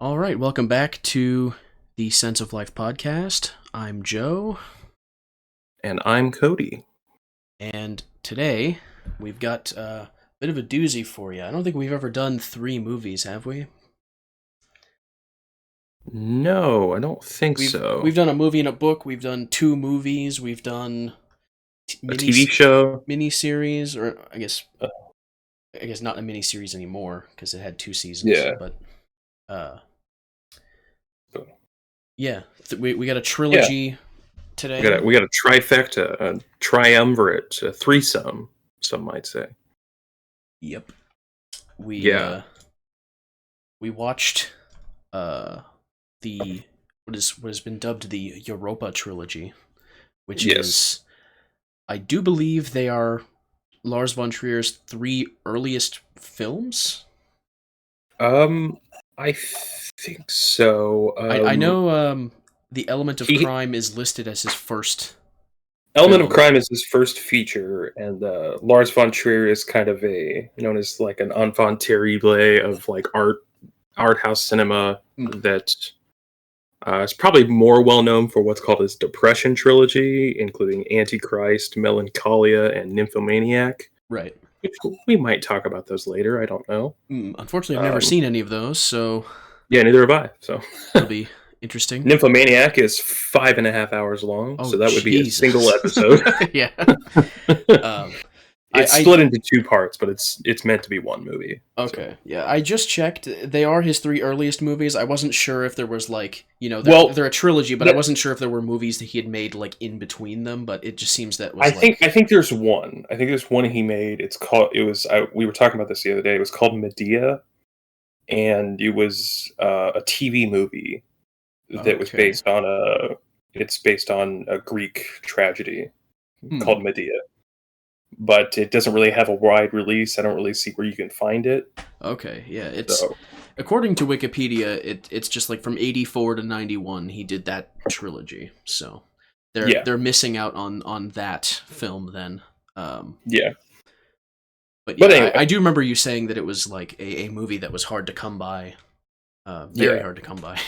All right, welcome back to the Sense of Life podcast. I'm Joe, And I'm Cody. and today we've got a bit of a doozy for you. I don't think we've ever done three movies, have we? No, I don't think We've so. done a movie and a book. We've done two movies. We've done A TV show? mini series, or Uh, I guess not a mini series anymore because it had two seasons. yeah. But uh, So, yeah, we got a yeah. trilogy We got today. a trifecta, a triumvirate, a threesome, some might say. Yep, we Yeah. uh, we watched uh the what has been dubbed the Europa trilogy, which Yes. is, I do believe they are Lars Von Trier's three earliest films. Um, I think so. I know the Element of He Crime is listed as his first Element of film. Crime is his first feature, and Lars von Trier is kind of a known as like an enfant terrible of like art house cinema Mm, that it's probably more well known for what's called his Depression trilogy, including Antichrist, Melancholia, and Nymphomaniac. right. Which we might talk about those later. I don't know. Unfortunately, I've never Um, seen any of those, so yeah, neither have I. So it'll be interesting. Nymphomaniac is 5.5 hours long, Oh so that would be a single Jesus! episode. Yeah. Um, It's I split into two parts, but it's meant to be one movie. So Okay, yeah, I just checked. They are his three earliest movies. I wasn't sure if there was like, well, they're a trilogy, but I that, wasn't sure if there were movies that he had made like in between them. But it just seems that I was think I like, think there's one. I think there's one he made. It's called. It was. We were talking about this the other day. It was called Medea, and it was a TV movie that was okay, based on a. It's based on a Greek tragedy hmm, called Medea, but it doesn't really have a wide release. I don't really see where you can find it. okay, yeah. It's So according to Wikipedia, it's just like from 84 to 91. He did that trilogy, so yeah, they're missing out on that film then. Um, yeah. but But yeah, anyway, I do remember you saying that it was like a movie that was hard to come by, very yeah. hard to come by.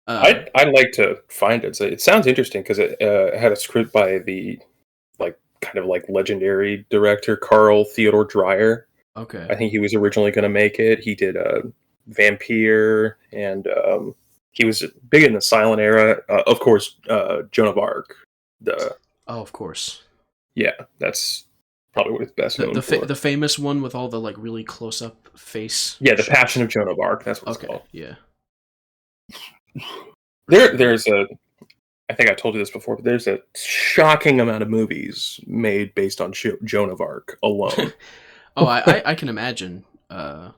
uh, I'd like to find it. So it sounds interesting because it had a script by the like kind of like legendary director Carl Theodor Dreyer. okay. I think he was originally going to make it. He did Vampire, and he was big in the silent era. Of course, Joan of Arc. The Oh, of course. Yeah, that's probably what he's best The known for. the famous one with all the like really close up face Yeah, the Passion shots. of Joan of Arc. That's what it's Okay, called. yeah, for There, sure. there's a. I think I told you this before, but there's a shocking amount of movies made based on Joan of Arc alone. Oh, I can imagine. Yeah,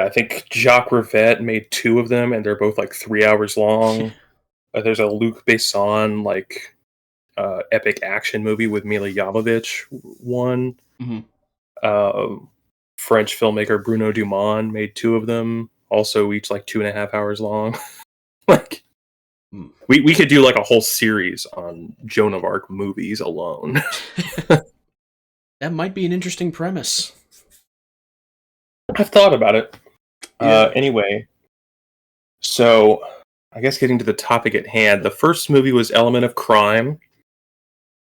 I think Jacques Rivette made two of them, and they're both like 3 hours long. There's a Luc Besson like epic action movie with Mila Jovovich. One Mhm. uh, French filmmaker Bruno Dumont made two of them, also each like 2.5 hours long. Like Mm. we could do like a whole series on Joan of Arc movies alone. That might be an interesting premise. I've thought about it. Yeah. Anyway, so I guess getting to the topic at hand, the first movie was Element of Crime,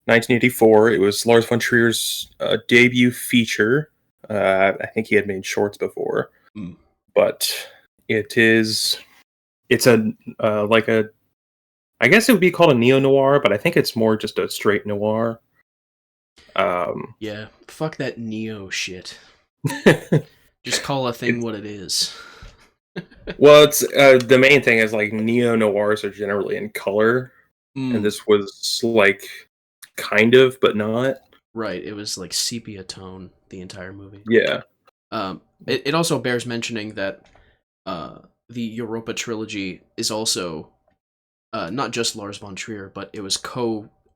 1984. It was Lars von Trier's debut feature. I think he had made shorts before, Mm. but it's a like a I guess it would be called a neo noir, but I think it's more just a straight noir. Um, Yeah. Fuck that Neo shit. it's Just call a thing what it is. well, it's the main thing is like neo noirs are generally in color, and Mm. this was like kind of, but not. Right. It was like sepia tone the entire movie. Yeah, It also bears mentioning that uh, the Europa trilogy is also not just Lars von Trier, but it was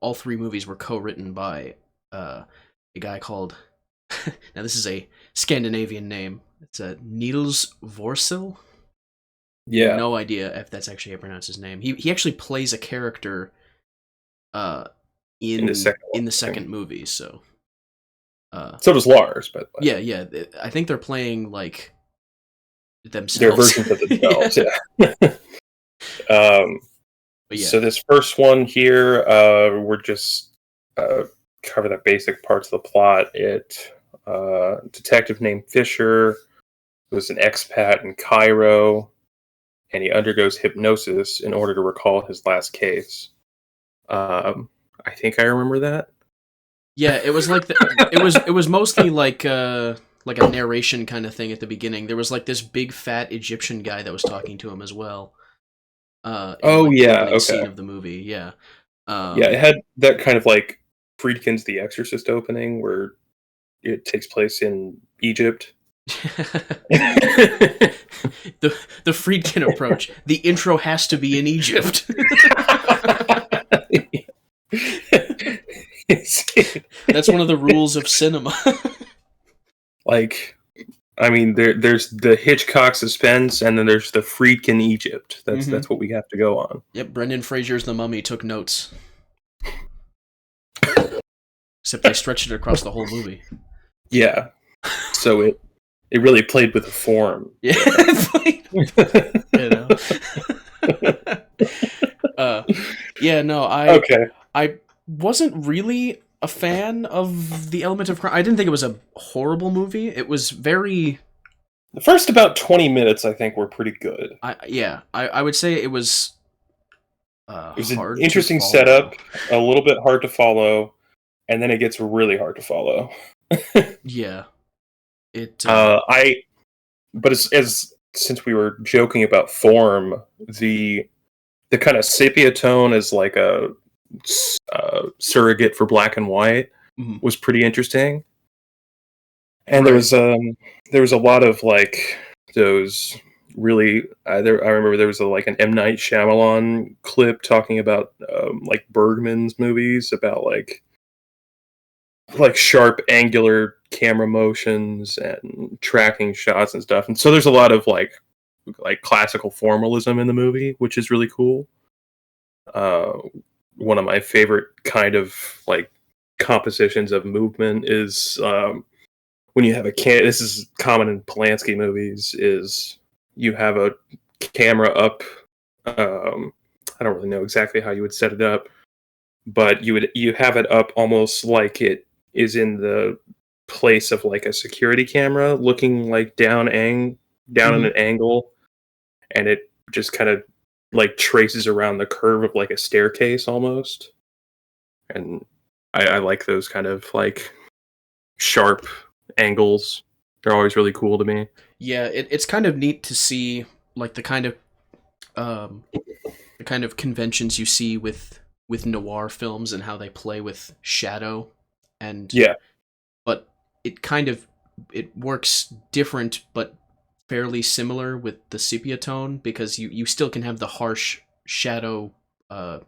all three movies were co-written by a guy called now this is a Scandinavian name. It's a Niels Vorsil. yeah. No idea if that's actually how you pronounce his name. He actually plays a character uh In the second one, in the I think. second movie, so uh So does Lars, but yeah, yeah. I think they're playing like their themselves. versions of themselves. Yeah. um, But yeah, So this first one here, we're just cover the basic parts of the plot. Detective named Fisher was an expat in Cairo, and he undergoes hypnosis in order to recall his last case. I think I remember that. yeah, it was like it was mostly like a narration kind of thing at the beginning. There was like this big fat Egyptian guy that was talking to him as well. In Oh like the yeah, opening okay, scene of the movie, yeah. yeah. It Um, had that kind of like Friedkin's The Exorcist opening where it takes place in Egypt. the Friedkin approach. The intro has to be in Egypt. That's one of the rules of cinema. Like, I mean, there's the Hitchcock suspense, and then there's the Friedkin Egypt. Hmm. That's what we have to go on. Yep, Brendan Fraser's The Mummy took notes. Except they stretched it across the whole movie. Yeah, so it really played with the form. Yeah, you know. uh, yeah, no, Okay, I wasn't really a fan of the element of crime. I didn't think it was a horrible movie. It was very, the first about 20 minutes, I think, were pretty good. I would say it was It was an hard to interesting follow. setup, a little bit hard to follow, and then it gets really hard to follow. Yeah, it. I but as since we were joking about form, the kind of sepia tone is like a surrogate for black and white Mhm. was pretty interesting. And Right. there was a lot of like those really I remember there was like an M Night Shyamalan clip talking about like Bergman's movies about like sharp angular camera motions and tracking shots and stuff. And so there's a lot of like classical formalism in the movie, which is really cool. Uh, One of my favorite kind of like compositions of movement is when you have this is common in Polanski movies, is you have a camera up. Um, I don't really know exactly how you would set it up, but you have it up almost like it is in the place of like a security camera, looking like down in Hmm. an angle, and it just kind of like traces around the curve of like a staircase almost. And I like those kind of like sharp angles. They're always really cool to me. Yeah, it's kind of neat to see like um, the kind of conventions you see with noir films and how they play with shadow and Yeah, but it kind of it works different but fairly similar with the sepia tone because you still can have the harsh shadow uh,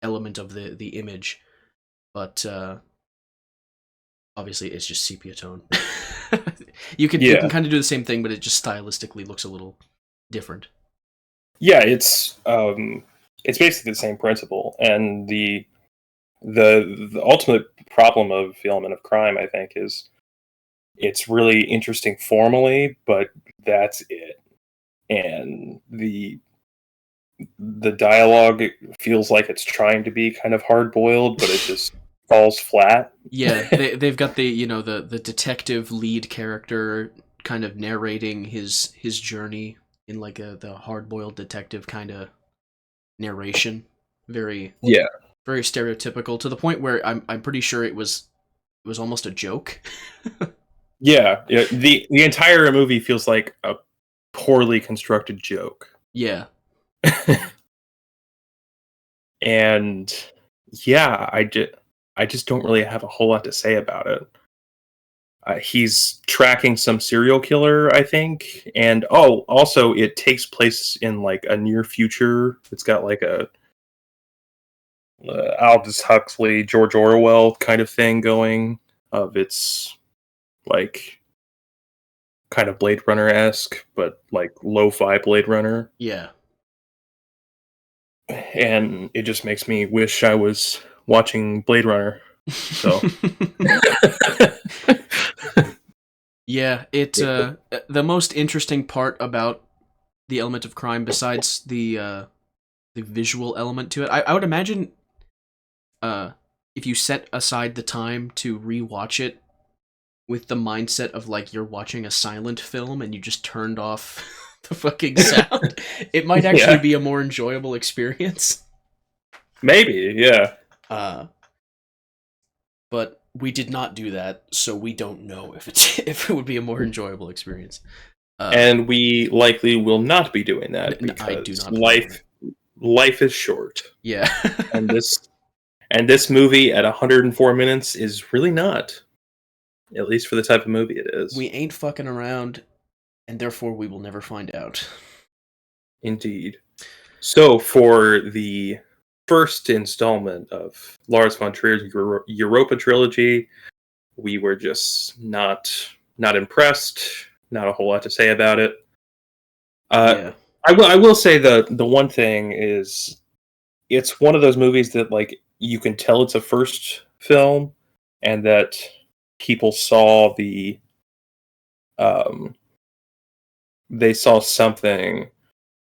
element of the image, but obviously it's just sepia tone. You can yeah, kind of do the same thing, but it just stylistically looks a little different. yeah. It's basically the same principle, and the ultimate problem of the element of crime, I think, is it's really interesting formally, but that's it. And the dialogue feels like it's trying to be kind of hard boiled, but it just falls flat. Yeah, they've got the the detective lead character kind of narrating his journey in like the hard boiled detective kind of narration. Very Yeah, very stereotypical to the point where I'm pretty sure it was almost a joke. yeah. The entire movie feels like a poorly constructed joke, Yeah. and yeah, I just don't really have a whole lot to say about it. He's tracking some serial killer, I think, and oh, also it takes place in like a near future. It's got like a Aldous Huxley, George Orwell kind of thing going. Of it's like kind of Blade Runner esque, but like lo-fi Blade Runner, Yeah. and it just makes me wish I was watching Blade Runner. So Yeah, the most interesting part about the element of crime, besides the visual element to it, I would imagine uh if you set aside the time to rewatch it with the mindset of like you're watching a silent film and you just turned off the fucking sound, it might actually Yeah, be a more enjoyable experience. maybe. Yeah, Uh, but we did not do that, so we don't know if it's if it would be a more enjoyable experience. Uh, and we likely will not be doing that I do because not plan on it. life is short, Yeah. and this movie at 104 minutes is really not, at least for the type of movie it is. We ain't fucking around, and therefore we will never find out. Indeed. So for the first installment of Lars von Trier's Europa trilogy, we were just not impressed. Not a whole lot to say about it. Yeah. I will say the one thing is it's one of those movies that like you can tell it's a first film, and that people saw um they saw something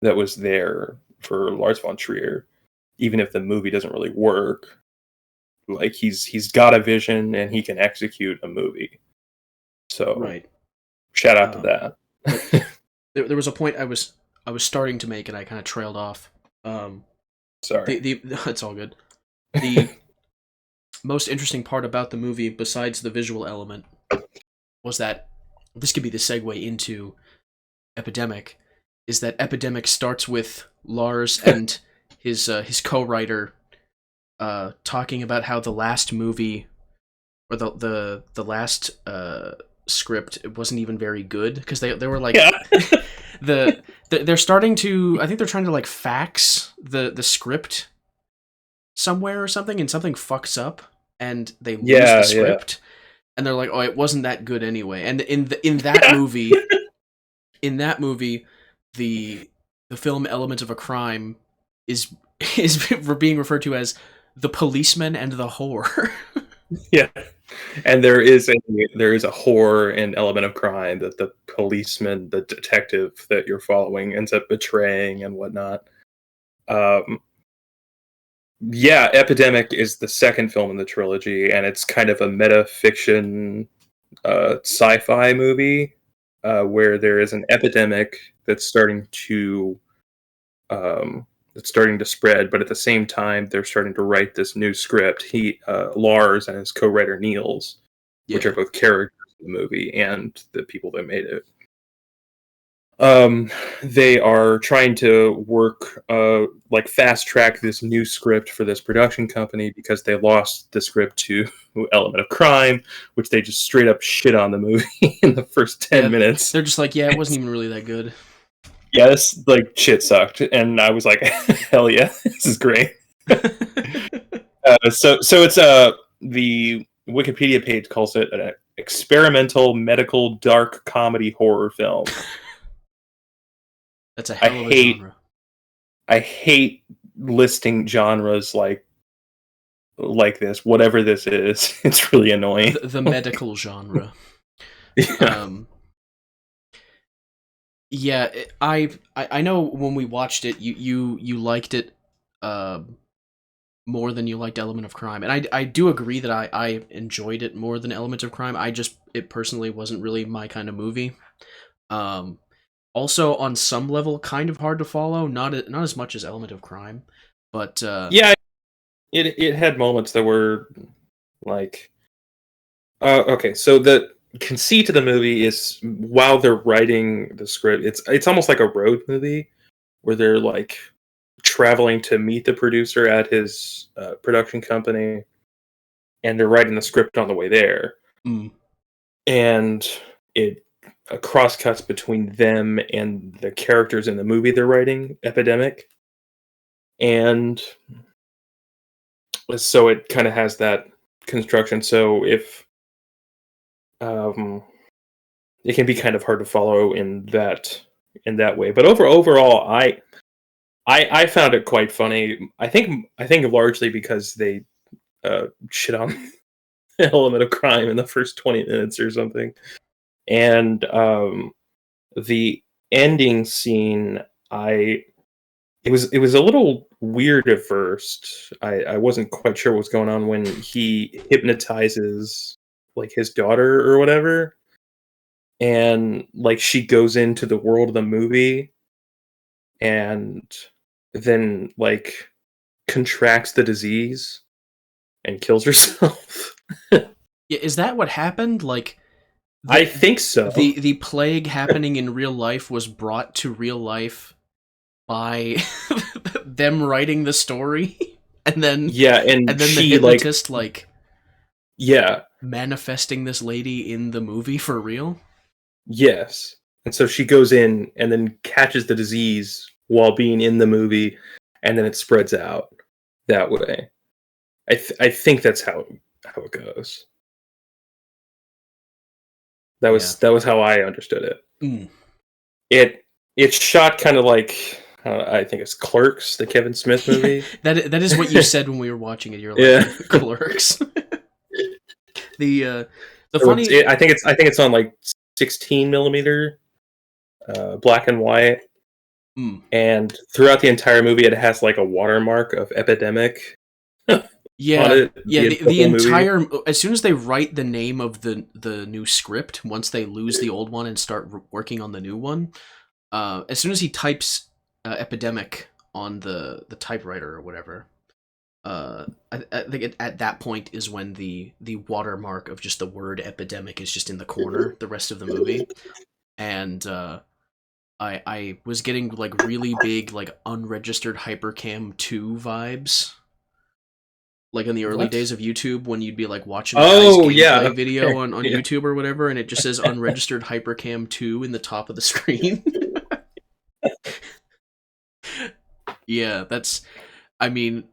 that was there for Lars von Trier, even if the movie doesn't really work. Like he's got a vision and he can execute a movie. So Right. shout out to Um, but that. there was a point I was starting to make and I kind of trailed off. Sorry. The it's all good. The most interesting part about the movie, besides the visual element, was that this could be the segue into Epidemic. Is that Epidemic starts with Lars and his co-writer talking about how the last movie or the last script, it wasn't even very good because they were like Yeah. they're starting to, I think they're trying to like fax the script somewhere or something, and something fucks up and they lose the Yeah, yeah. script, and they're like, oh, it wasn't that good anyway. And in that movie, in that movie, the film Element of a Crime is is being referred to as the policeman and the whore. Yeah. And there is a horror and element of crime that the policeman, the detective that you're following ends up betraying and whatnot. Um yeah, Epidemic is the second film in the trilogy, and it's kind of a meta fiction sci-fi movie where there is an epidemic that's starting to spread, but at the same time they're starting to write this new script. Lars and his co-writer Niels, which are Yeah. both characters in the movie and the people that made it. They are trying to work, like fast track this new script for this production company because they lost the script to Element of Crime, which they just straight up shit on the movie in the first 10 Yeah. minutes. They're just like, yeah, it wasn't even really that good. Yeah, this like shit sucked, and I was like, hell yeah, this is great. So it's the Wikipedia page calls it an experimental medical dark comedy horror film. That's a I hell of a hate genre. I hate listing genres like this. Whatever this is, it's really annoying. The medical genre. Yeah, Um, yeah, I know when we watched it, you liked it more than you liked Element of Crime, and I do agree that I enjoyed it more than Element of Crime. I just, it personally wasn't really my kind of movie. Um, Also on some level, kind of hard to follow. Not as much as Element of Crime, but yeah. It had moments that were like, okay. So the conceit of the movie is while they're writing the script, it's almost like a road movie where they're like traveling to meet the producer at his production company, and they're writing the script on the way there, mm, and it cross cuts between them and the characters in the movie they're writing, Epidemic, and so it kind of has that construction. So if um, it can be kind of hard to follow in that way, but overall, I found it quite funny. I think largely because they shit on Element of Crime in the first 20 minutes or something. And the ending scene, it was a little weird at first. I wasn't quite sure what was going on when he hypnotizes like his daughter or whatever, and like she goes into the world of the movie and then like contracts the disease and kills herself. Yeah, is that what happened? Like, I the think so. the plague happening in real life was brought to real life by them writing the story, and then Yeah, and the she like hypnotist like yeah, manifesting this lady in the movie for real. yes. And so she goes in and then catches the disease while being in the movie, and then it spreads out that way. I think that's how it goes. Yeah. That was how I understood it. Mm. It's shot kind of like I think it's Clerks, the Kevin Smith movie. That is what you said when we were watching it. You're Yeah. like Clerks. The So funny I think it's on like 16 millimeter, black and white, mm. and throughout the entire movie, it has like a watermark of epidemic on Yeah, it. yeah. The Whole movie. entire as soon as they write the name of the new script, once they lose the old one and start working on the new one, as soon as he types epidemic on the typewriter or whatever, I think at that point is when the watermark of just the word epidemic is just in the corner the rest of the movie, and I was getting like really big like unregistered hypercam 2 vibes. Like in the early What? days of YouTube, when you'd be like watching a guy's Oh gameplay yeah, video okay. on Yeah. YouTube or whatever, and it just says unregistered hypercam 2 in the top of the screen. Yeah, that's. I mean,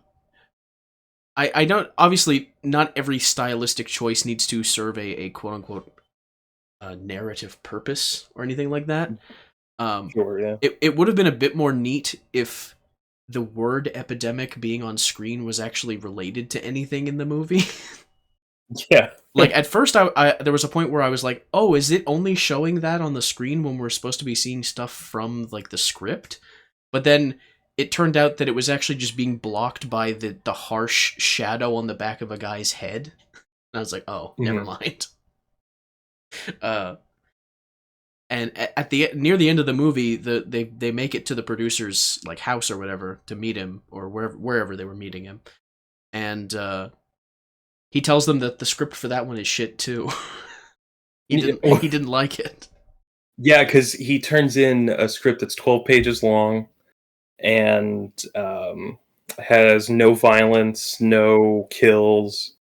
I don't. Obviously, not every stylistic choice needs to serve a quote unquote narrative purpose or anything like that. Sure, yeah. It would have been a bit more neat if the word epidemic being on screen was actually related to anything in the movie. Yeah. Like at first, there was a point where I was like, "Oh, is it only showing that on the screen when we're supposed to be seeing stuff from like the script?" But then it turned out that it was actually just being blocked by the harsh shadow on the back of a guy's head. And I was like, "Oh, never Mhm. mind." Uh, and at the near the end of the movie, they make it to the producer's like house or whatever to meet him, or wherever they were meeting him, and he tells them that the script for that one is shit too. He didn't like it. Yeah, because he turns in a script that's 12 pages long and has no violence, no kills,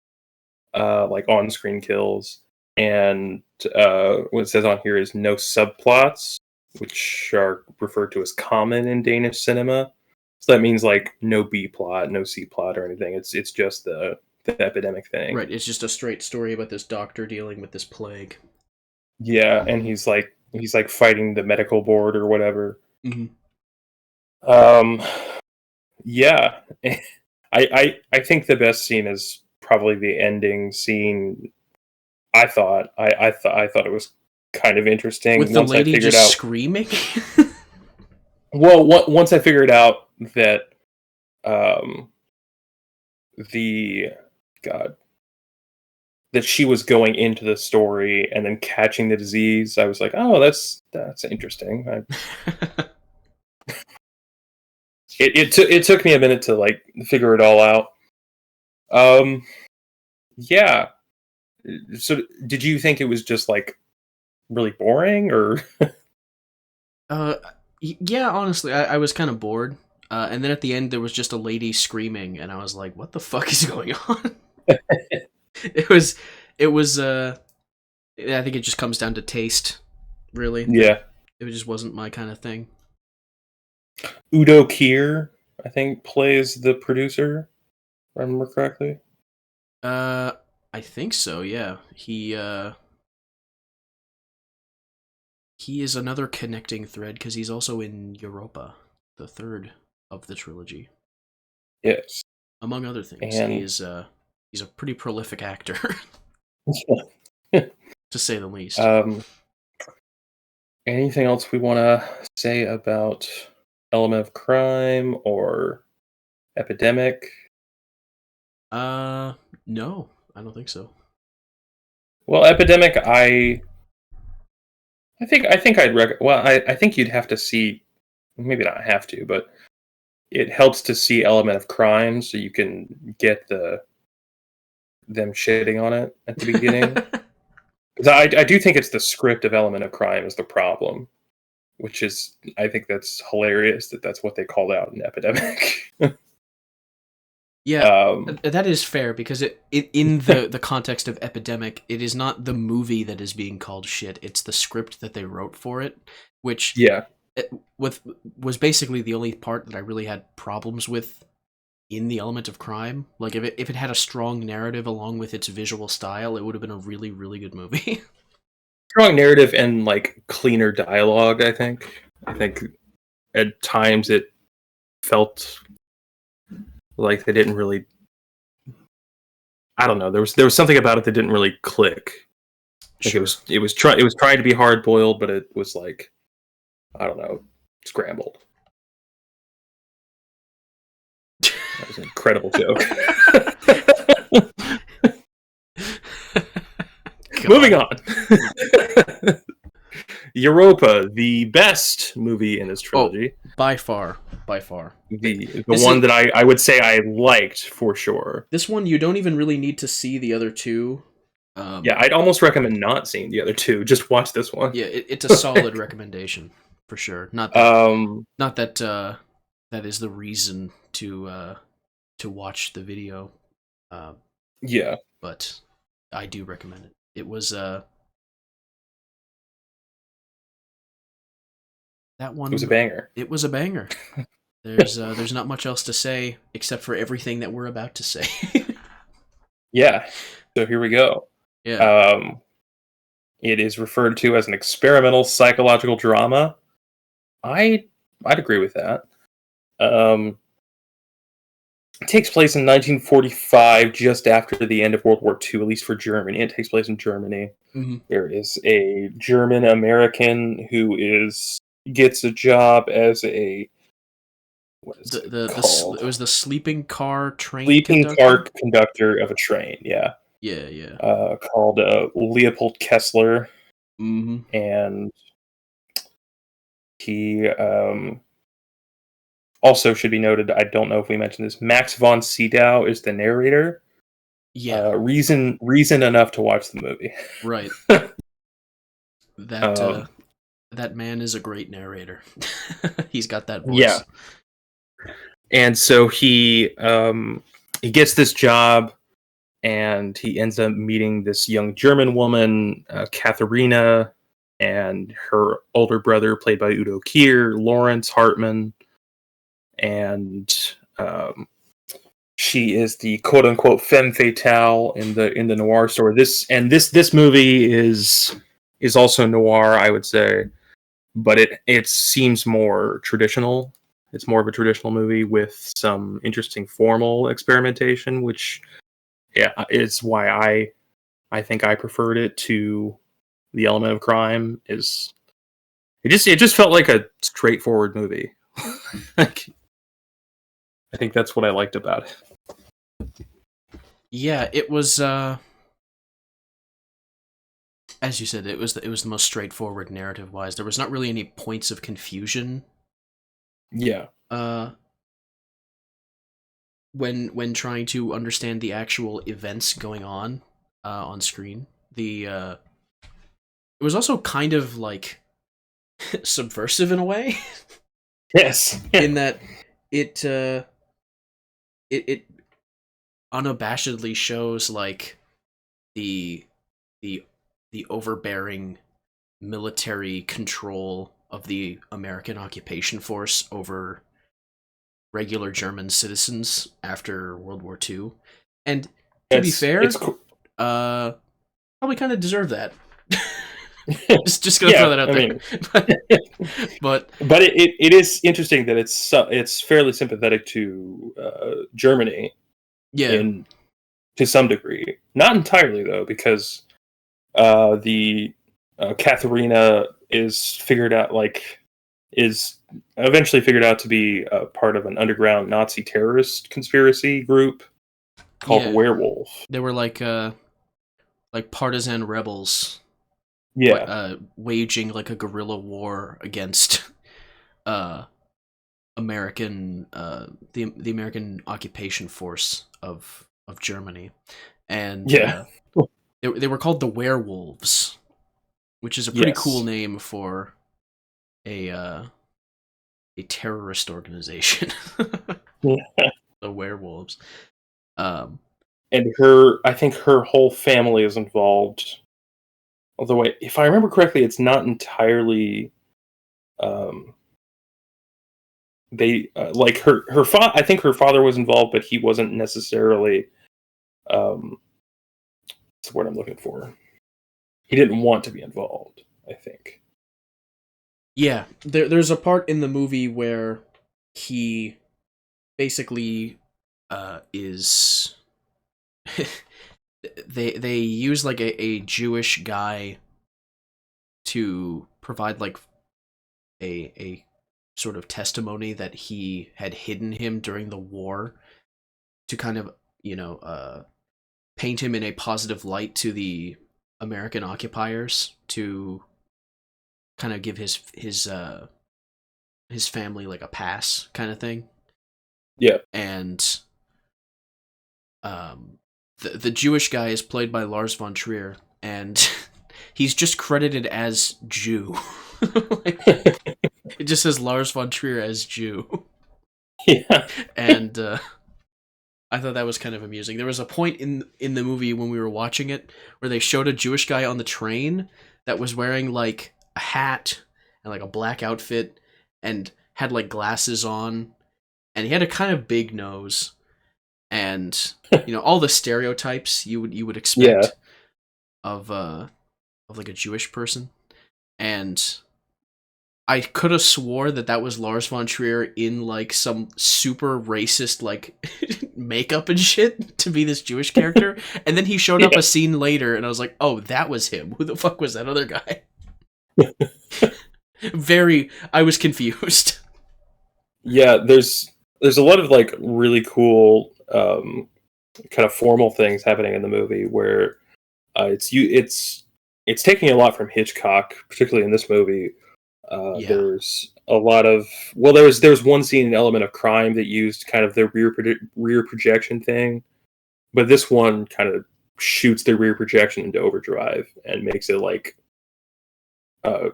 like on-screen kills, and what it says on here is no subplots, which are referred to as common in Danish cinema. So that means like no B plot, no C plot, or anything. It's just the epidemic thing. Right, it's just a straight story about this doctor dealing with this plague. Yeah, and he's like fighting the medical board or whatever. Mm-hmm. Um, yeah, I think the best scene is probably the ending scene. I thought it was kind of interesting With the once I lady figured just out. screaming. Well, once I figured out that um the God that she was going into the story and then catching the disease, I was like, oh, that's interesting. It took me a minute to like figure it all out. Um, yeah. So, did you think it was just like really boring, or? uh, yeah, honestly, I was kind of bored. And then at the end, there was just a lady screaming, and I was like, "What the fuck is going on?" it was, it was. I think it just comes down to taste, really. Yeah, It just wasn't my kind of thing. Udo Kier, I think, plays the producer. If I remember correctly. Uh, I think so. Yeah, he is another connecting thread because he's also in Europa, the third of the trilogy. Yes, Among other things, and he's a pretty prolific actor, to say the least. um, Anything else we want to say about Element of Crime or Epidemic? No, I don't think so. Well, Epidemic, I think I think you'd have to see, maybe not have to, but it helps to see Element of Crime so you can get them shitting on it at the beginning. Because I do think it's the script of Element of Crime is the problem, which is, I think that's hilarious that that's what they called out in Epidemic. Yeah, um, that is fair because it in the context of Epidemic, it is not the movie that is being called shit. It's the script that they wrote for it, which yeah, with was basically the only part that I really had problems with in the Element of Crime. Like if it had a strong narrative along with its visual style, it would have been a really really good movie. strong narrative and like cleaner dialogue. I think at times it felt like they didn't really. I don't know. There was something about it that didn't really click. Like Sure. it was trying to be hard boiled, but it was like, I don't know, scrambled. That was an incredible joke. Moving on. Europa, the best movie in this trilogy. By far, by far. The This one is that I would say I liked for sure. this one you don't even really need to see the other two. Yeah, I'd almost recommend not seeing the other two. Just watch this one. Yeah, it's a solid recommendation for sure. Not that that is the reason to watch the video, uh, Yeah, but I do recommend it. It was that it was a one. banger. It was a banger. There's not much else to say except for everything that we're about to say. Yeah. So here we go. Yeah. Um, it is referred to as an experimental psychological drama. I I'd agree with that. Um, it takes place in 1945, just after the end of World War II, at least for Germany. It takes place in Germany. hmm There is a German American who gets a job as a, what is it It called? was the sleeping car train Sleeping conductor. car conductor of a train. Yeah, Yeah, yeah. called Leopold Kessler, hmm and he also should be noted. I don't know if we mentioned this. Max von Sydow is the narrator. Yeah, Reason enough to watch the movie. right. That um, that man is a great narrator. He's got that yeah, voice. and so he gets this job, and he ends up meeting this young German woman, Katharina, and her older brother, played by Udo Kier, Lawrence Hartman, and she is the quote unquote femme fatale in the noir story. This movie is also noir, I would say, but it seems more traditional. It's more of a traditional movie with some interesting formal experimentation, which, yeah, is why I think I preferred it to The Element of Crime. Is it just felt like a straightforward movie. Like, I think that's what I liked about it. Yeah, it was as you said, it was the most straightforward narrative wise. There was not really any points of confusion Yeah. uh when trying to understand the actual events going on screen. The it was also kind of like subversive in a way Yes. in that it it unabashedly shows like the the the overbearing military control of the American occupation force over regular German citizens after World War II. And to be It's fair, cool. uh probably kind of deserve that. Just gonna throw Yeah, that out I there. mean, But but it is interesting that it's fairly sympathetic to Germany yeah. in to some degree, not entirely though, because the Katharina is figured out is eventually figured out to be part of an underground Nazi terrorist conspiracy group called Yeah, Werewolf. they were like partisan rebels, Yeah, waging like a guerrilla war against uh American the American occupation force of Germany, and yeah, they were called the Werewolves, which is a pretty cool yes, name for a uh, a terrorist organization. yeah. The Werewolves. Um, And I think her whole family is involved. Although, if I remember correctly, it's not entirely. Um, they like her father. I think her father was involved, but he wasn't necessarily. Um, what's the word I'm looking for? He didn't want to be involved. I think. yeah, there's a part in the movie where he basically is they use like a Jewish guy to provide like a sort of testimony that he had hidden him during the war to kind of paint him in a positive light to the American occupiers to kind of give his family like a pass kind of thing. Yeah. And the Jewish guy is played by Lars Von Trier, and he's just credited as Jew. Like, it just says Lars Von Trier as Jew, Yeah. and I thought that was kind of amusing. There was a point in the movie when we were watching it where they showed a Jewish guy on the train that was wearing like a hat and like a black outfit and had like glasses on, and he had a kind of big nose, and all the stereotypes you would Yeah. expect of like a Jewish person. And I could have swore that was Lars von Trier in like some super racist like makeup and shit to be this Jewish character, and then he showed up Yeah. a scene later, and I was like, oh, that was him. Who the fuck was that other guy? I was confused. Yeah. There's a lot of like really cool kind of formal things happening in the movie where it's taking a lot from Hitchcock, particularly in this movie. Yeah, There's a lot of there was one scene, an element of crime that used kind of the rear projection thing, but this one kind of shoots the rear projection into overdrive and makes it like a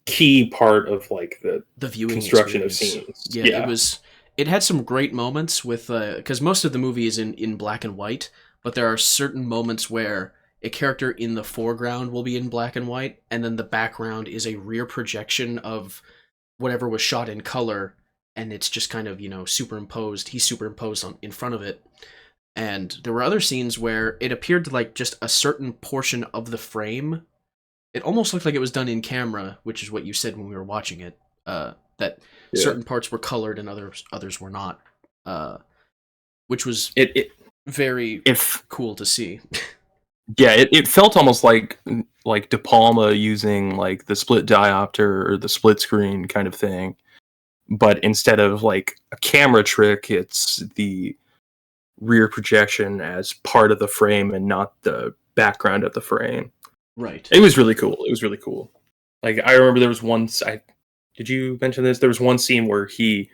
key part of like the the viewing construction of experience. scenes. Yeah, Yeah, it had some great moments with because most of the movie is in black and white, but there are certain moments where a character in the foreground will be in black and white, and then the background is a rear projection of whatever was shot in color, and it's just kind of superimposed. He's superimposed on in front of it. And there were other scenes where it appeared to like just a certain portion of the frame. It almost looked like it was done in camera, which is what you said when we were watching it. That yeah. certain parts were colored and others were not, which was It very if cool to see. yeah, it felt almost like De Palma using like the split diopter or the split screen kind of thing, but instead of like a camera trick, it's the rear projection as part of the frame and not the background of the frame. Right. It was really cool. It was really cool. Like I remember there was one. Did you mention this? There was one scene where he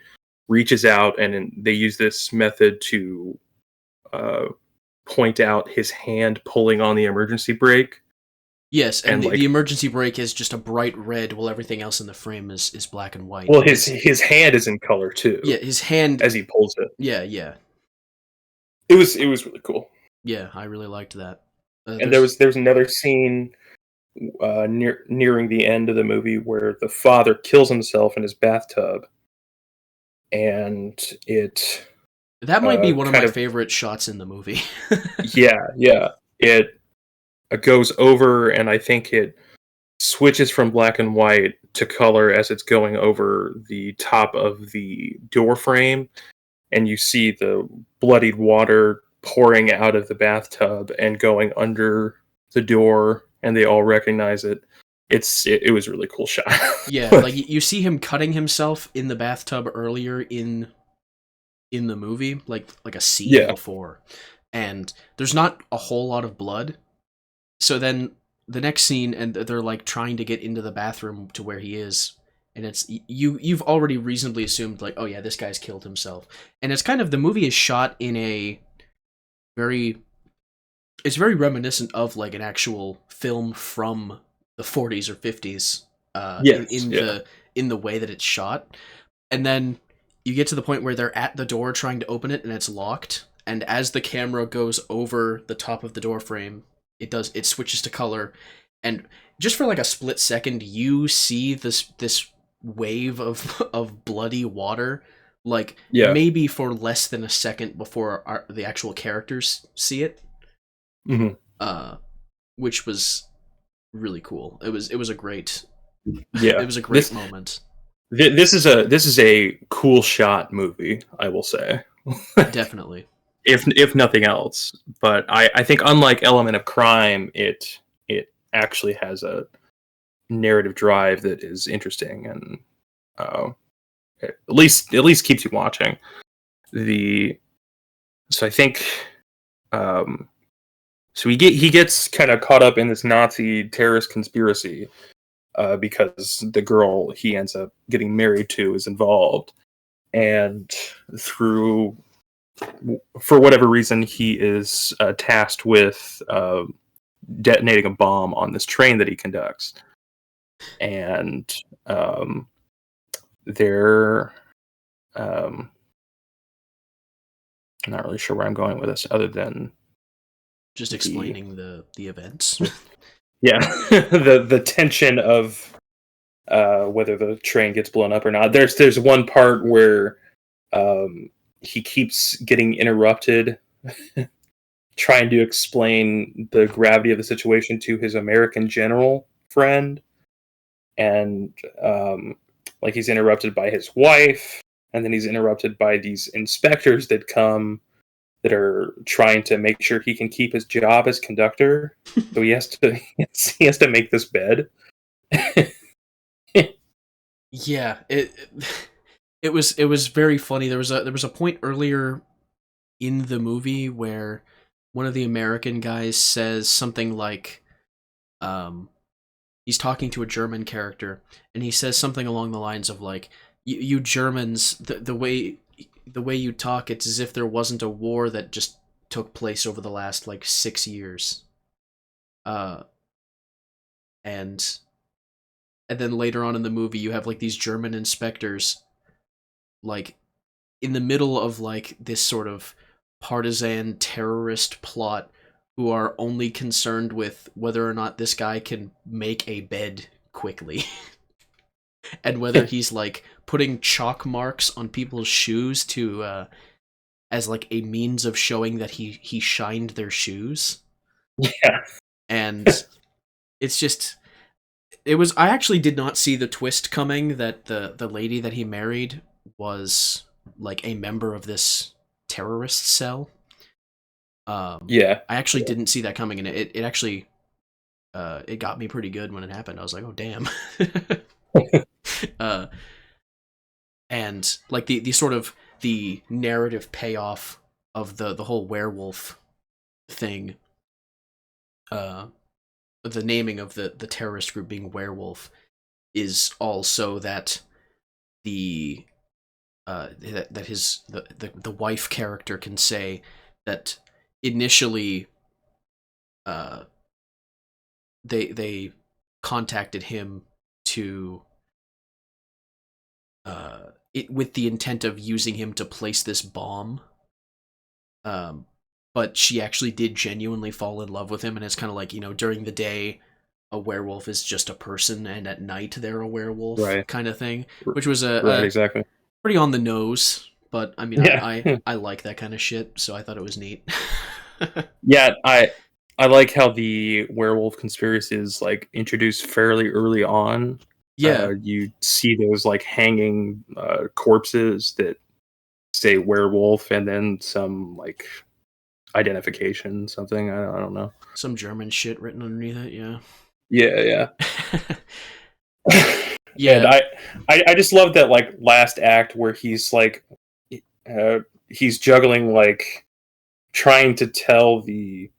reaches out and they use this method to uh, point out his hand pulling on the emergency brake, Yes, and and the like, emergency brake is just a bright red, while everything else in the frame is black and white. well, And his hand is in color too yeah, his hand. as he pulls it. Yeah, yeah, It was really cool. yeah. I really liked that. And There's there was another scene nearing the end of the movie where the father kills himself in his bathtub, and it that might be one of kind my of favorite shots in the movie. yeah it goes over, and I think it switches from black and white to color as it's going over the top of the door frame, and you see the bloodied water pouring out of the bathtub and going under the door, and they all recognize it. it was a really cool shot. Yeah, like you see him cutting himself in the bathtub earlier in the movie, like a scene Yeah. before, and there's not a whole lot of blood. So then the next scene, and they're like trying to get into the bathroom to where he is, and it's you've already reasonably assumed like, oh yeah, this guy's killed himself, and it's kind of, the movie is shot in a very, it's very reminiscent of like an actual film from the 40s or 50s, Yes. Yeah. in the way that it's shot. And then you get to the point where they're at the door trying to open it and it's locked, and as the camera goes over the top of the door frame, it switches to color, and just for like a split second you see this wave of of bloody water, like Yeah. maybe for less than a second before the actual characters see it, Hmm. uh which was really cool. It was a great, it Yeah. was a great This moment. this is a cool shot movie, I will say. Definitely. If nothing else. But I think unlike Element of Crime, it actually has a narrative drive that is interesting and uh, at least keeps you watching. The so I think um, so he gets kind of caught up in this Nazi terrorist conspiracy because the girl he ends up getting married to is involved, and through for whatever reason he is tasked with detonating a bomb on this train that he conducts, and they're I'm not really sure where I'm going with this, other than Just the explaining the events. yeah the tension of whether the train gets blown up or not. There's one part where he keeps getting interrupted trying to explain the gravity of the situation to his American general friend, and like he's interrupted by his wife, and then he's interrupted by these inspectors that come that are trying to make sure he can keep his job as conductor. So he has to he has to make this bed. Yeah, it was very funny. There was a point earlier in the movie where one of the American guys says something like, um he's talking to a German character, and he says something along the lines of like, you Germans, the way you talk, it's as if there wasn't a war that just took place over the last like 6 years. uh and and then later on in the movie you have like these German inspectors, like in the middle of like this sort of partisan terrorist plot, who are only concerned with whether or not this guy can make a bed quickly and whether he's like putting chalk marks on people's shoes to as like a means of showing that he shined their shoes. Yeah. And it's just, I actually did not see the twist coming that the lady that he married was like a member of this terrorist cell. Yeah. I actually didn't see that coming, and it actually it got me pretty good when it happened. I was like, oh damn. uh, and like the sort of the narrative payoff of the whole werewolf thing, uh, the naming of the terrorist group being werewolf, is also that the that his the wife character can say that initially uh they contacted him to it with the intent of using him to place this bomb, um but she actually did genuinely fall in love with him, and it's kind of like, during the day a werewolf is just a person, and at night they're a werewolf Right. kind of thing, which was Right. a Exactly. pretty on the nose, but I mean, Yeah. I like that kind of shit, so I thought it was neat. Yeah. I like how the werewolf conspiracy is like introduced fairly early on. Yeah, You see those like hanging corpses that say werewolf, and then some like identification, something. I don't know. some German shit written underneath it. Yeah. Yeah, and Yeah, I just love that like last act where he's like, he's juggling like trying to tell the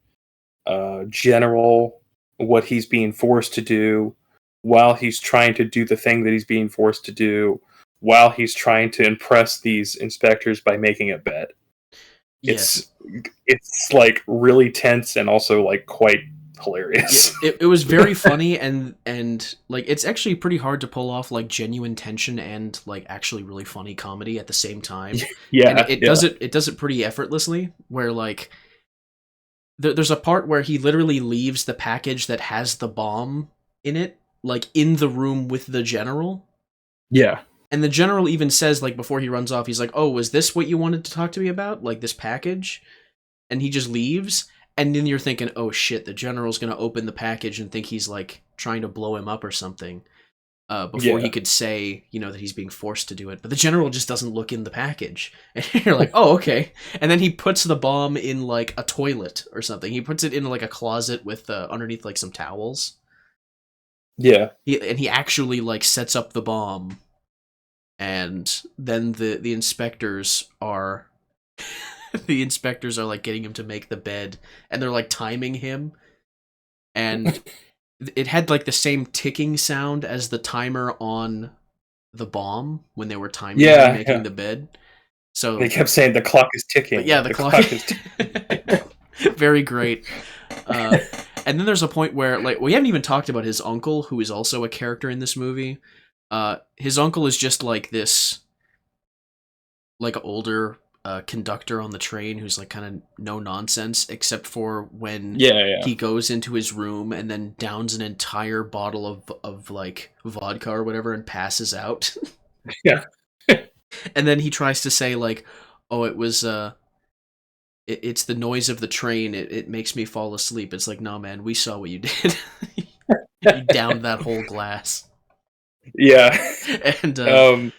general what he's being forced to do, while he's trying to do the thing that he's being forced to do, while he's trying to impress these inspectors by making a bet. yes. It's like really tense and also like quite Yeah, hilarious. it was very funny, and like it's actually pretty hard to pull off like genuine tension and like actually really funny comedy at the same time. And Yeah, yeah, it does it pretty effortlessly, where like there's a part where he literally leaves the package that has the bomb in it like in the room with the general. yeah, And the general even says, like, before he runs off, he's like, "Oh, was this what you wanted to talk to me about? Like this package?" And he just leaves. And then you're thinking, "Oh shit, the general's gonna open the package and think he's like trying to blow him up or something." Before he yeah, could say, you know, that he's being forced to do it. But the general just doesn't look in the package. And you're like, "Oh, okay." And then he puts the bomb in like a toilet or something. He puts it in like a closet with underneath like some towels. yeah. And he actually like sets up the bomb, and then the inspectors are the inspectors are like getting him to make the bed, and they're like timing him, and it had like the same ticking sound as the timer on the bomb when they were timing him Yeah, making yeah. the bed. They So kept saying the clock is but yeah, ticking. the The clock clock is very great. uh and then there's a point where like we haven't even talked about his uncle, who is also a character in this movie. His uncle is just like this like older conductor on the train who's like kind of no nonsense, except for when Yeah, yeah. he goes into his room and then downs an entire bottle of like vodka or whatever and passes out. Yeah. And then he tries to say like, "Oh, it's the noise of the train. It makes me fall asleep." It's like, "No, man, we saw what you did. You downed that whole glass." Yeah. And Um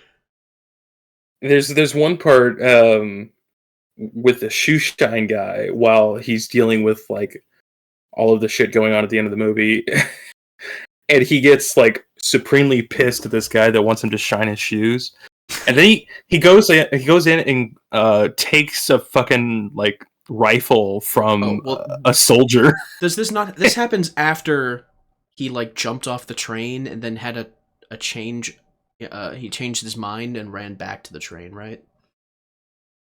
there's one part with the shoe shine guy while he's dealing with like all of the shit going on at the end of the movie. And he gets like supremely pissed at this guy that wants him to shine his shoes. And then he goes in and takes a fucking like rifle oh from well, a soldier. does this not this happens after he like jumped off the train and then had a change. He changed his mind and ran back to the train, right?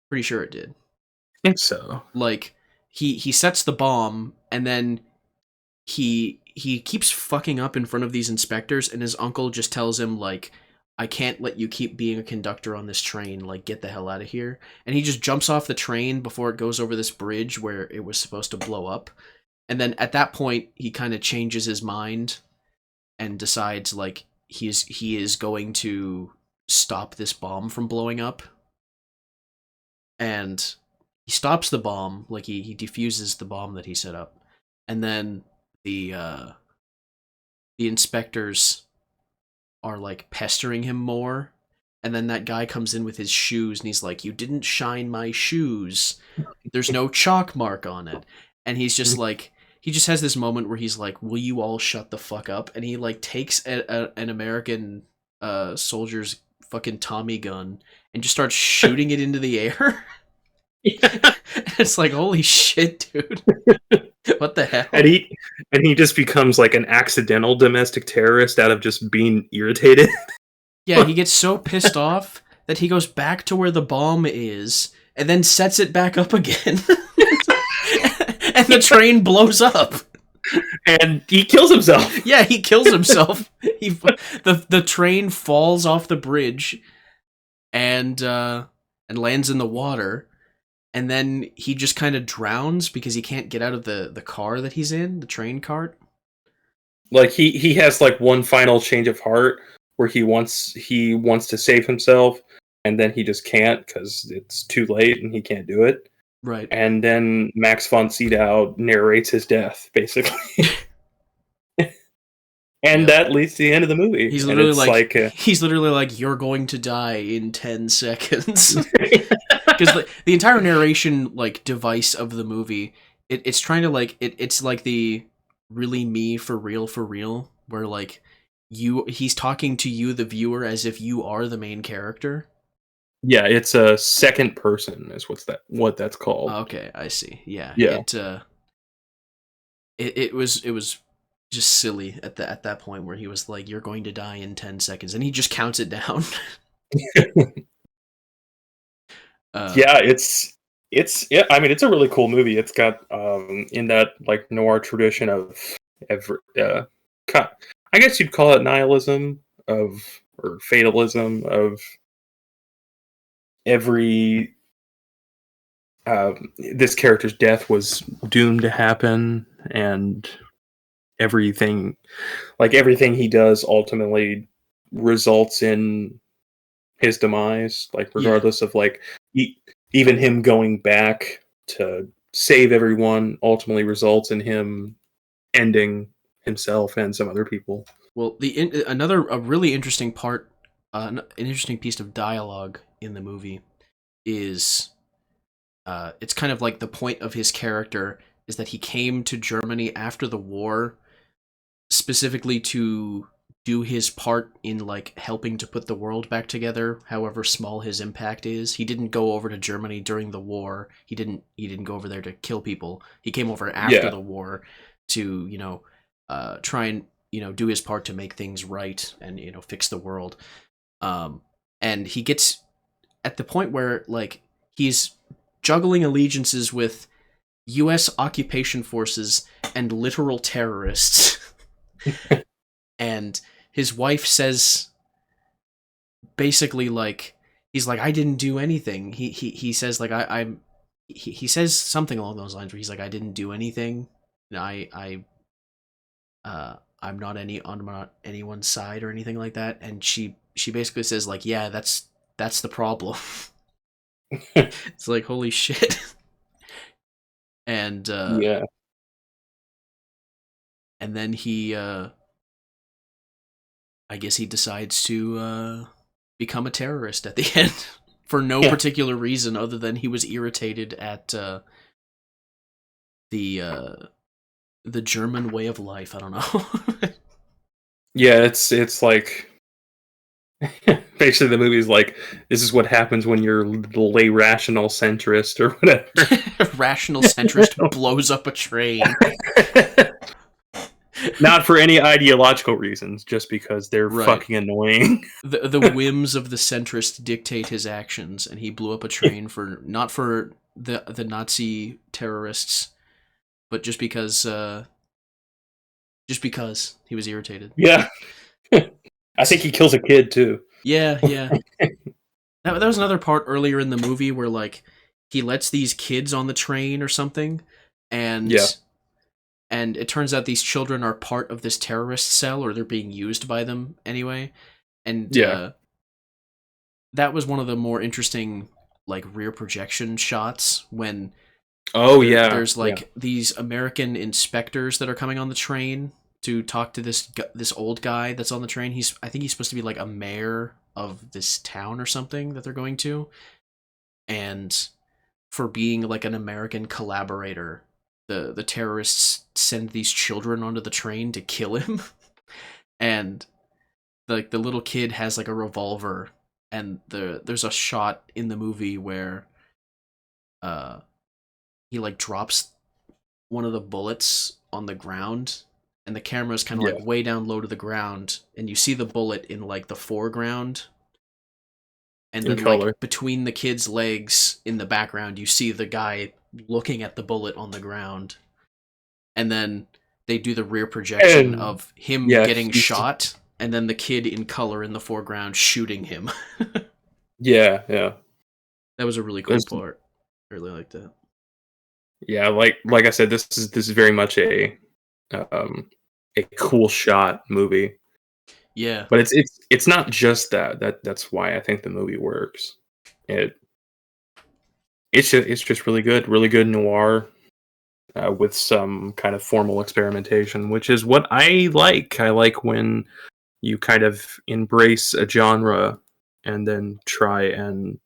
Pretty sure it did. I think so. Like he sets the bomb, and then he keeps fucking up in front of these inspectors, and his uncle just tells him like, "I can't let you keep being a conductor on this train, like get the hell out of here." And he just jumps off the train before it goes over this bridge where it was supposed to blow up. And then at that point he kind of changes his mind and decides like he is going to stop this bomb from blowing up. And he stops the bomb, like he defuses the bomb that he set up. And then the uh the inspectors are like pestering him more. And then that guy comes in with his shoes and he's like, "You didn't shine my shoes. There's no chalk mark on it." And he's just like, he just has this moment where he's like, "Will you all shut the fuck up?" And he like takes an American soldier's fucking Tommy gun and just starts shooting it into the air. Yeah. It's like, holy shit, dude. What the and hell? he and he just becomes like an accidental domestic terrorist out of just being irritated. Yeah, he gets so pissed off that he goes back to where the bomb is and then sets it back up again. And the train blows up. And he kills himself. Yeah, he kills himself. The train falls off the bridge and lands in the water, and then he just kind of drowns because he can't get out of the car that he's in, the train cart. Like he has like one final change of heart where he wants to save himself, and then he just can't because it's too late and he can't do it. Right. And then Max von Sydow narrates his death, basically. And Yeah. that leads to the end of the movie. He's And literally it's like like, he's literally like, "You're going to die in 10 seconds." Because the entire narration like device of the movie, it's trying to like it's like really me for real, where like he's talking to you, the viewer, as if you are the main character. Yeah, it's a second person is what that's called. Okay, I see. Yeah, Yeah. it was just silly at that point where he was like, "You're going to die in 10 seconds," and he just counts it down. uh, Yeah, yeah, I mean it's a really cool movie. It's got in that like noir tradition of every I guess you'd call it nihilism of or fatalism of every this character's death was doomed to happen, and everything everything he does ultimately results in his demise, like yeah. regardless of like even him going back to save everyone ultimately results in him ending himself and some other people. Well, another a really interesting part, an interesting piece of dialogue in the movie is it's kind of like the point of his character is that he came to Germany after the war specifically to do his part in like helping to put the world back together, however small his impact is. He didn't go over to Germany during the war. He didn't go over there to kill people. He came over after Yeah. the war to, try and, do his part to make things right and, fix the world. And he gets at the point where like he's juggling allegiances with US occupation forces and literal terrorists. And his wife says basically like he's like, I didn't do anything. He says like I'm he says something along those lines where he's like, I didn't do anything. I'm not I'm not anyone's side or anything like that. And she basically says like, yeah, that's the problem. It's like, holy shit. and Yeah. and then he I guess he decides to become a terrorist at the end for no Yeah. particular reason other than he was irritated at the uh, the German way of life. I don't know. Yeah, it's like basically the movie's like this is what happens when you're a rational centrist or whatever. Rational centrist blows up a train. Not for any ideological reasons, just because they're Right. fucking annoying. The whims of the centrist dictate his actions, and he blew up a train for not for the Nazi terrorists, but just because he was irritated. Yeah. I think he kills a kid too. Yeah, yeah. That was another part earlier in the movie where like he lets these kids on the train or something, Yeah. and it turns out these children are part of this terrorist cell or they're being used by them anyway. And Yeah. that was one of the more interesting like rear projection shots when Oh yeah. there's Yeah. like these American inspectors that are coming on the train to talk to this old guy that's on the train. I think he's supposed to be like a mayor of this town or something that they're going to, and for being like an American collaborator, the terrorists send these children onto the train to kill him. And like the little kid has like a revolver, and there's a shot in the movie where uh he like drops one of the bullets on the ground, and the camera's kind of Yeah. like way down low to the ground, and you see the bullet in like the foreground, and In then like color. between the kid's legs in the background you see the guy looking at the bullet on the ground, and then they do the rear projection And of him yeah, getting shot and then the kid in color in the foreground shooting him. yeah, yeah. That was a really cool There's part. I really liked that. yeah, like I said, this is very much um a cool shot movie. Yeah. But it's not just that. That's why I think the movie works. It it's just really good noir with some kind of formal experimentation, which is what I like. I like when you kind of embrace a genre and then try and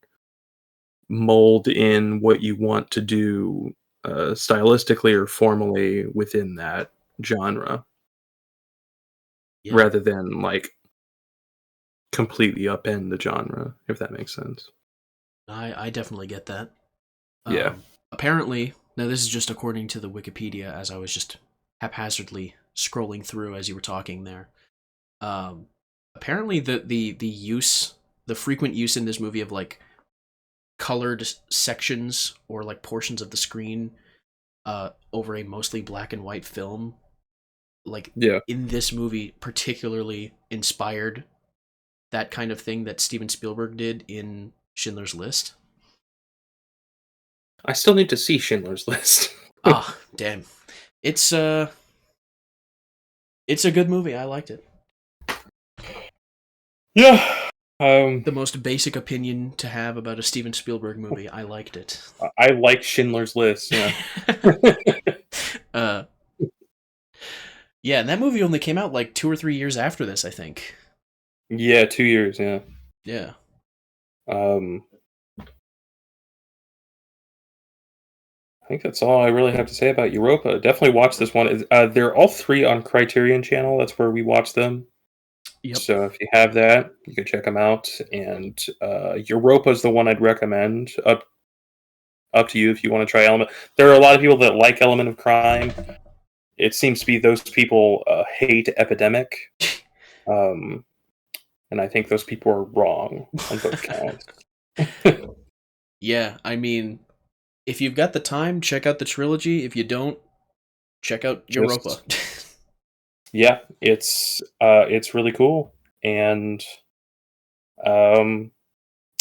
mold in what you want to do stylistically or formally within that genre Yeah, rather than like completely upend the genre, if that makes sense. I definitely get that. Yeah. Apparently, now this is just according to the Wikipedia, as I was just haphazardly scrolling through as you were talking there. Um, Apparently, the frequent use in this movie of like colored sections or like portions of the screen over a mostly black and white film, like Yeah. in this movie, particularly inspired that kind of thing that Steven Spielberg did in Schindler's List. I still need to see Schindler's List. Ah, damn. It's uh it's a good movie. I liked it. Yeah. The most basic opinion to have about a Steven Spielberg movie. I liked it. I like Schindler's List. Yeah. uh yeah, and that movie only came out like 2 or 3 years after this, I think. Yeah, 2 years. Yeah. Yeah. Um, I think that's all I really have to say about Europa. Definitely watch this one. They're all three on Criterion Channel. That's where we watch them. Yep. So if you have that, you can check them out. And Europa is the one I'd recommend. Up to you if you want to try Element. There are a lot of people that like Element of Crime. It seems to be those people hate Epidemic. And I think those people are wrong on both counts. Yeah, I mean, if you've got the time, check out the trilogy. If you don't, check out Europa. Yeah, it's really cool. And I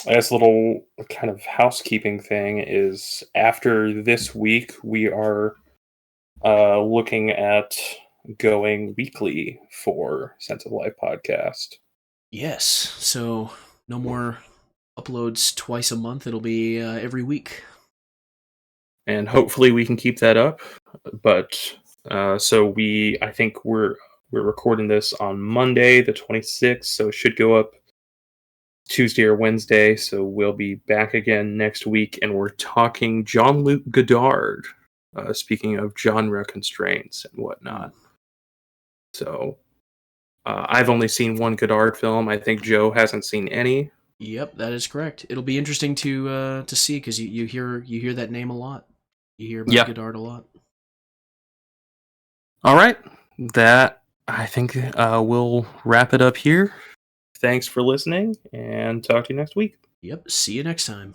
guess a little kind of housekeeping thing is after this week we are looking at going weekly for Sense of Life podcast. Yes. So no more uploads twice a month. It'll be every week. And hopefully we can keep that up. But so I think we're recording this on Monday the 26th, so it should go up Tuesday or Wednesday. So we'll be back again next week, and we're talking Jean-Luc Godard. Speaking of genre constraints and whatnot. So I've only seen one Godard film. I think Joe hasn't seen any. Yep, that is correct. It'll be interesting to see because you hear that name a lot. You hear about Godard a lot. All right, that I think we'll wrap it up here. Thanks for listening, and talk to you next week. Yep. See you next time.